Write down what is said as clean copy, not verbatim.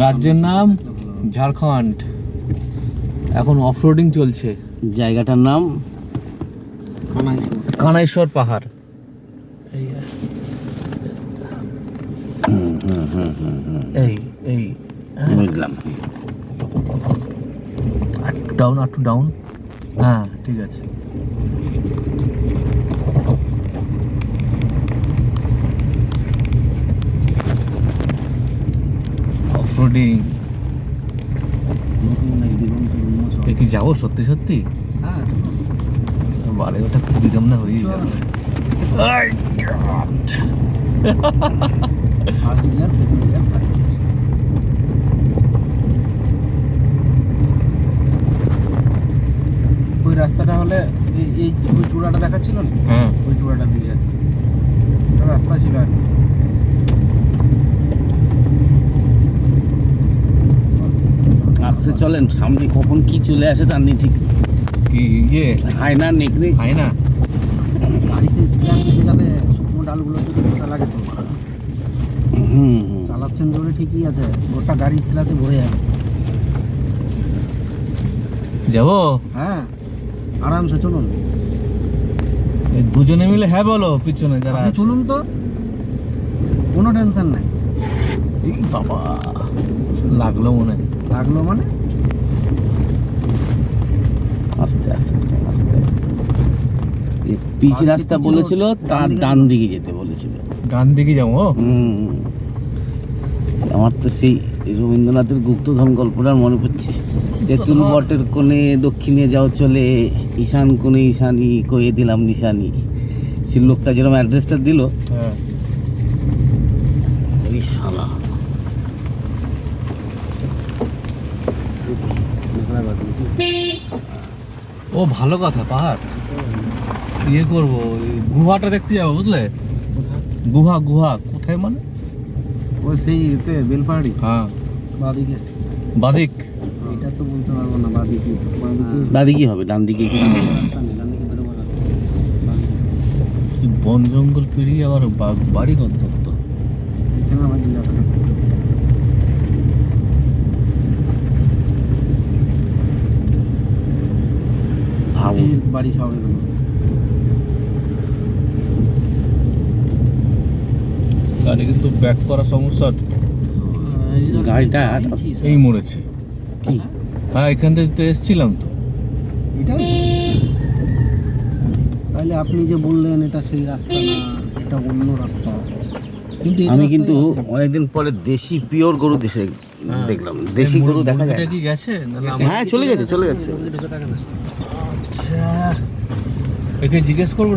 রাজ্যের নাম ঝাড়খণ্ড। এখন অফরোডিং চলছে। জায়গাটার নাম কানাইশ্বর পাহাড়। এই এই বুঝলাম। একটু ডাউন। হ্যাঁ ঠিক আছে। অফরোডিং কি যাবো সত্যি সত্যি? বাড়ি ওটা দিলাম না হয়ে যাবে। ওই রাস্তাটা হলে এই ওই চূড়াটা দেখাচ্ছিল না, হ্যাঁ ওই চূড়াটা দিয়ে যাচ্ছে রাস্তা ছিল আর কি। আসতে চলেন, সামনে কখন কি চলে আসে তার নেই ঠিক। কি ইয়ে হায়না নেকড়ে হয় না। গাড়িতে স্ক্র্যাচ লেগে যাবে, শুকনো ডালগুলো যদি মশা লাগে তো। চালাচ্ছেন জোরে ঠিকই আছে, গোটা গাড়ি স্ক্র্যাচে ভরে যাবে। যাবো হ্যাঁ আরামসে চলুন। এই দুজনে মিলে হ্যাঁ বলো, পিছনে যারা আপনি আছে। চলুন তো, কোনো টেনশন নাই। এই বাবা লাগলো মনে হয়। লাগলো মানে আস্তে আস্তে আস্তে আস্তে। পিচ রাস্তা বলেছিল, তার ডান দিকে যেতে বলেছিল। ডান দিকে যাবো। আমার তো সেই রবীন্দ্রনাথের গুপ্তধন গল্পটা মনে পড়ছে। তেঁতুল বটের কোণে দক্ষিণে যাও চলে, ঈশান কোণে ঈশানি কয়ে দিলাম নিশানি। সে লোকটা যেরকম অ্যাড্রেসটা দিল, হ্যাঁ এই শালা ও ভালো কথা। পাহাড় ইয়ে করবো, ওই গুহাটা দেখতে যাবো বুঝলে। গুহা কোথায় মানে? ওই সেই এতে বেলপাহাড়ি হ্যাঁ বাদিকে। বাদিক। এটা তো বলতে পারবো না, বাদিকে দাদি কি হবে, ডান দিকে কি হবে? রাস্তা নেই, ডান দিকে বেরোবার রাস্তা। এই বন জঙ্গল পেরিয়ে আবার বাড়ি কত তো। এখানে আমার জিজ্ঞাসা ভাবুন, বাড়ি সব এগুলো। গাড়ি কিন্তু ব্যাক করা সমস্যা। গাড়িটা এই মরেছে কি হ্যাঁ, এখান থেকে তো এসছিলাম তো। এটা তাহলে আপনি যে বললেন এটা সেই রাস্তা না, এটা অন্য রাস্তা। কিন্তু আমি কিন্তু অনেকদিন পরে দেশি পিওর গরু দেশে দেখলাম। দেশি গরু দেখা যায়। এটা কি গেছে না? হ্যাঁ চলে গেছে। আচ্ছা একে জিজ্ঞেস করবো।